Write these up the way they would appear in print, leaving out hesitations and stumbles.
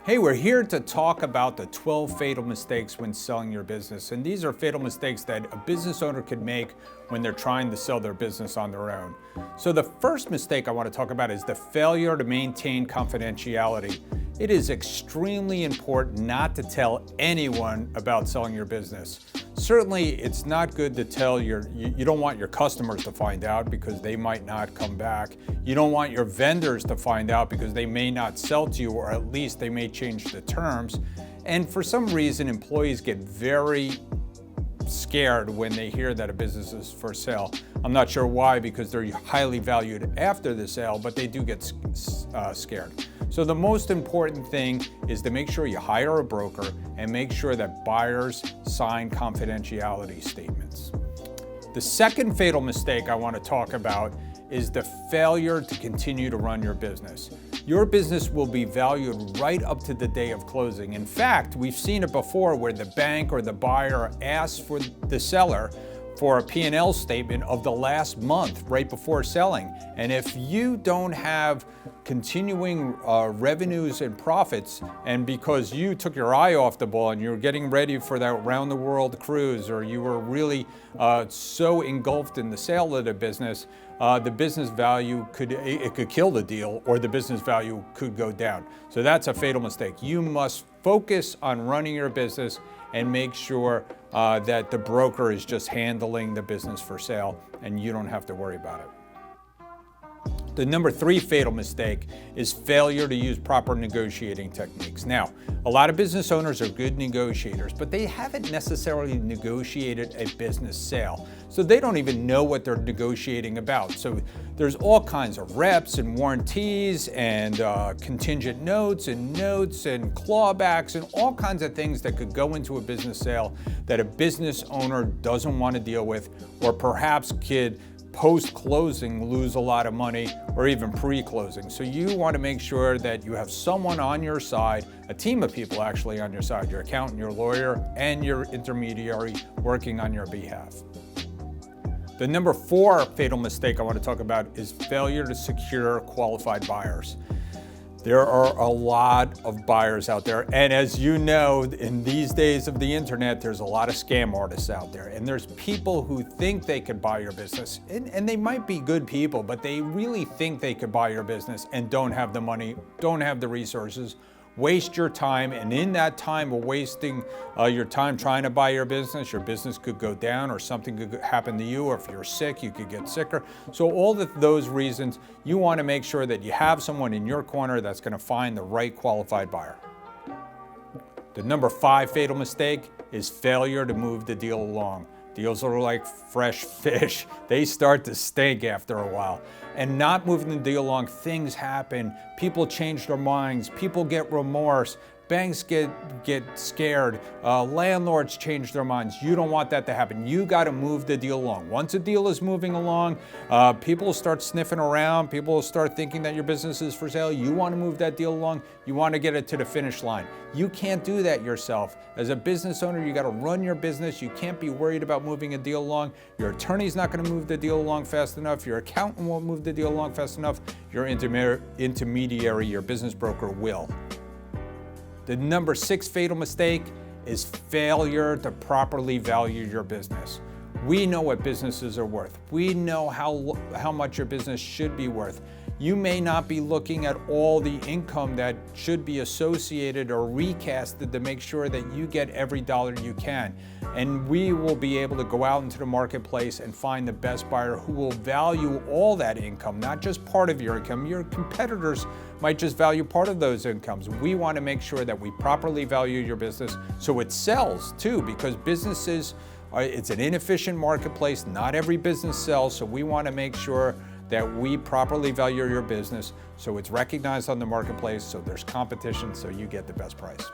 Hey, we're here to talk about the 12 fatal mistakes when selling your business. And these are fatal mistakes that a business owner could make when they're trying to sell their business on their own. So the first mistake I want to talk about is the failure to maintain confidentiality. It is extremely important not to tell anyone about selling your business. Certainly, it's not good to tell you don't want your customers to find out because they might not come back. You don't want your vendors to find out because they may not sell to you, or at least they may change the terms. And for some reason, employees get very scared when they hear that a business is for sale. I'm not sure why, because they're highly valued after the sale, but they do get scared. So the most important thing is to make sure you hire a broker and make sure that buyers sign confidentiality statements. The second fatal mistake I want to talk about is the failure to continue to run your business. Your business will be valued right up to the day of closing. In fact, we've seen it before where the bank or the buyer asks for the seller for a P&L statement of the last month right before selling. And if you don't have continuing revenues and profits, and because you took your eye off the ball and you were getting ready for that round the world cruise, or you were really so engulfed in the sale of the business value could kill the deal, or the business value could go down. So that's a fatal mistake. You must focus on running your business and make sure that the broker is just handling the business for sale and you don't have to worry about it. The number 3 fatal mistake is failure to use proper negotiating techniques. Now, a lot of business owners are good negotiators, but they haven't necessarily negotiated a business sale. So they don't even know what they're negotiating about. So there's all kinds of reps and warranties and contingent notes and clawbacks and all kinds of things that could go into a business sale that a business owner doesn't want to deal with, or perhaps could post-closing lose a lot of money, or even pre-closing. So you want to make sure that you have someone on your side, a team of people actually on your side, your accountant, your lawyer, and your intermediary working on your behalf. The number 4 fatal mistake I want to talk about is failure to secure qualified buyers. There are a lot of buyers out there, and as you know, in these days of the internet, there's a lot of scam artists out there, and there's people who think they could buy your business, and they might be good people, but they really think they could buy your business and don't have the money, don't have the resources, waste your time, and in that time of wasting your time trying to buy your business could go down, or something could happen to you, or if you're sick, you could get sicker. So all of those reasons, you want to make sure that you have someone in your corner that's going to find the right qualified buyer. The number 5 fatal mistake is failure to move the deal along. Deals are like fresh fish. They start to stink after a while. And not moving the deal along, things happen. People change their minds. People get remorse. Banks get scared. Landlords change their minds. You don't want that to happen. You got to move the deal along. Once a deal is moving along, people start sniffing around. People start thinking that your business is for sale. You want to move that deal along. You want to get it to the finish line. You can't do that yourself. As a business owner, you got to run your business. You can't be worried about moving a deal along. Your attorney's not going to move the deal along fast enough. Your accountant won't move the deal along fast enough. Your intermediary, your business broker will. The number 6 fatal mistake is failure to properly value your business. We know what businesses are worth. We know how much your business should be worth. You may not be looking at all the income that should be associated or recasted to make sure that you get every dollar you can. And we will be able to go out into the marketplace and find the best buyer who will value all that income, not just part of your income. Your competitors might just value part of those incomes. We want to make sure that we properly value your business so it sells too, because businesses, it's an inefficient marketplace. Not every business sells, so we want to make sure that we properly value your business so it's recognized on the marketplace, so there's competition, so you get the best price.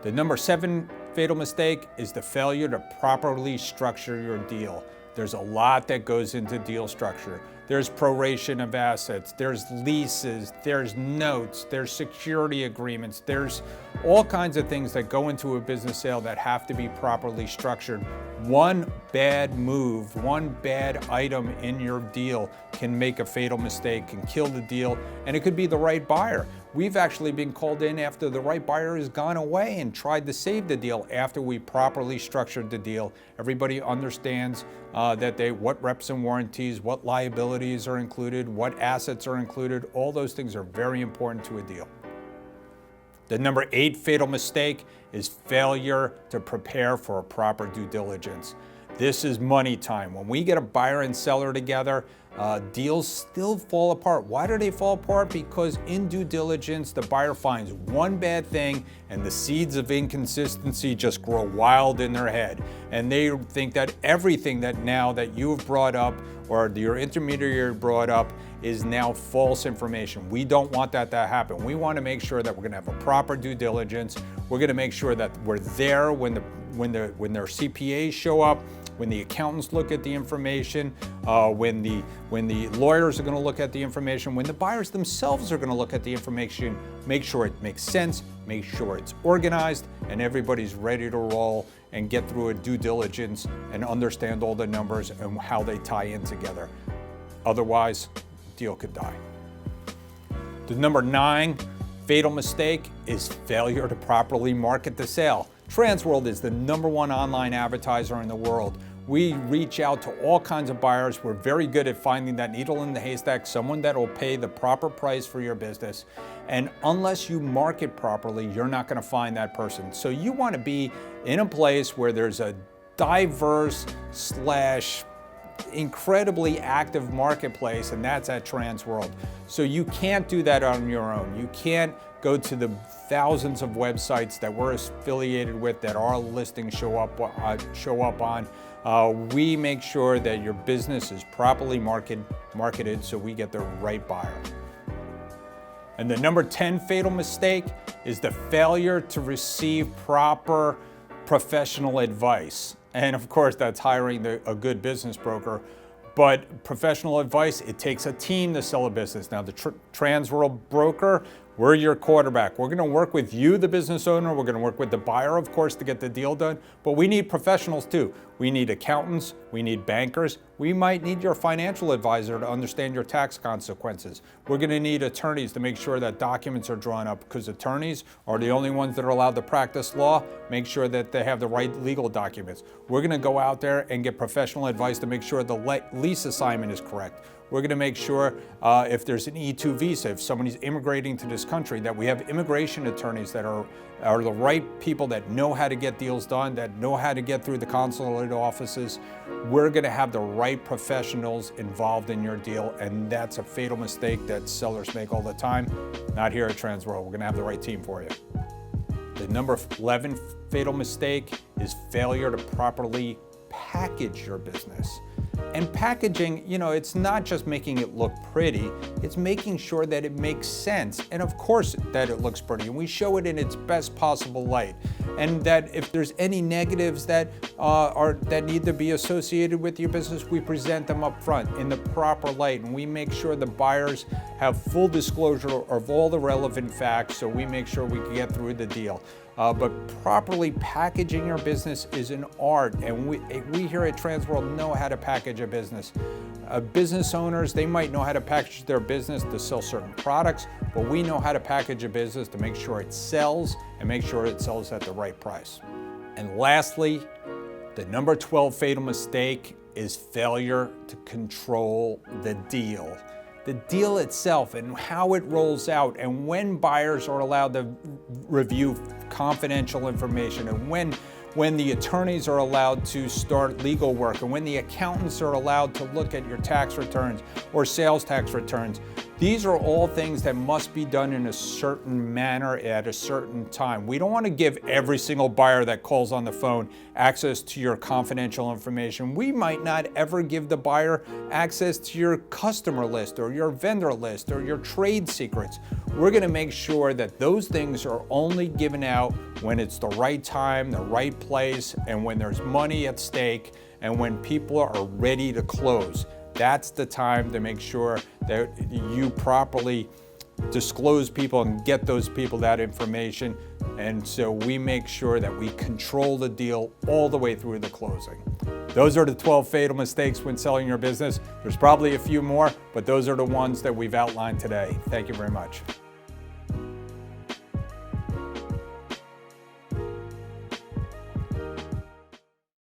The number 7 fatal mistake is the failure to properly structure your deal. There's a lot that goes into deal structure. There's proration of assets, there's leases, there's notes, there's security agreements, there's all kinds of things that go into a business sale that have to be properly structured. One bad move, one bad item in your deal can make a fatal mistake, can kill the deal, and it could be the right buyer. We've actually been called in after the right buyer has gone away and tried to save the deal after we properly structured the deal. Everybody understands what reps and warranties, what liabilities are included, what assets are included. All those things are very important to a deal. The number 8 fatal mistake is failure to prepare for a proper due diligence. This is money time. When we get a buyer and seller together, deals still fall apart. Why do they fall apart? Because in due diligence, the buyer finds one bad thing and the seeds of inconsistency just grow wild in their head. And they think that everything that you've brought up or your intermediary brought up is now false information. We don't want that to happen. We want to make sure that we're going to have a proper due diligence. We're going to make sure that we're there when their CPAs show up, when the accountants look at the information, when the lawyers are going to look at the information, when the buyers themselves are going to look at the information, make sure it makes sense, make sure it's organized, and everybody's ready to roll and get through a due diligence and understand all the numbers and how they tie in together. Otherwise, deal could die. The number 9 fatal mistake is failure to properly market the sale. Transworld is the number 1 online advertiser in the world. We reach out to all kinds of buyers. We're very good at finding that needle in the haystack, someone that will pay the proper price for your business. And unless you market properly, you're not going to find that person. So you want to be in a place where there's a diverse / incredibly active marketplace, and that's at Transworld. So you can't do that on your own. You can't go to the thousands of websites that we're affiliated with that our listings show up on. We make sure that your business is properly marketed so we get the right buyer. And the number 10 fatal mistake is the failure to receive proper professional advice. And of course, that's hiring a good business broker. But professional advice, it takes a team to sell a business. Now, the Transworld broker, we're your quarterback. We're going to work with you, the business owner. We're going to work with the buyer, of course, to get the deal done. But we need professionals too. We need accountants. We need bankers. We might need your financial advisor to understand your tax consequences. We're going to need attorneys to make sure that documents are drawn up, because attorneys are the only ones that are allowed to practice law. Make sure that they have the right legal documents. We're going to go out there and get professional advice to make sure the lease assignment is correct. We're going to make sure if there's an E-2 visa, if somebody's immigrating to this country, that we have immigration attorneys that are the right people that know how to get deals done, that know how to get through the consulate offices. We're going to have the right professionals involved in your deal, and that's a fatal mistake that sellers make all the time. Not here at Transworld. We're going to have the right team for you. The number 11 fatal mistake is failure to properly package your business. And packaging, it's not just making it look pretty, it's making sure that it makes sense. And of course that it looks pretty, and we show it in its best possible light. And that if there's any negatives that need to be associated with your business, we present them up front in the proper light. And we make sure the buyers have full disclosure of all the relevant facts, so we make sure we can get through the deal. But properly packaging your business is an art, and we here at Transworld know how to package a business. Business owners, they might know how to package their business to sell certain products, but we know how to package a business to make sure it sells and make sure it sells at the right price. And lastly, the number 12 fatal mistake is failure to control the deal. The deal itself and how it rolls out, and when buyers are allowed to review confidential information, and when the attorneys are allowed to start legal work, and when the accountants are allowed to look at your tax returns or sales tax returns. These are all things that must be done in a certain manner at a certain time. We don't want to give every single buyer that calls on the phone access to your confidential information. We might not ever give the buyer access to your customer list or your vendor list or your trade secrets. We're going to make sure that those things are only given out when it's the right time, the right place, and when there's money at stake, and when people are ready to close. That's the time to make sure that you properly disclose people and get those people that information. And so we make sure that we control the deal all the way through the closing. Those are the 12 fatal mistakes when selling your business. There's probably a few more, but those are the ones that we've outlined today. Thank you very much.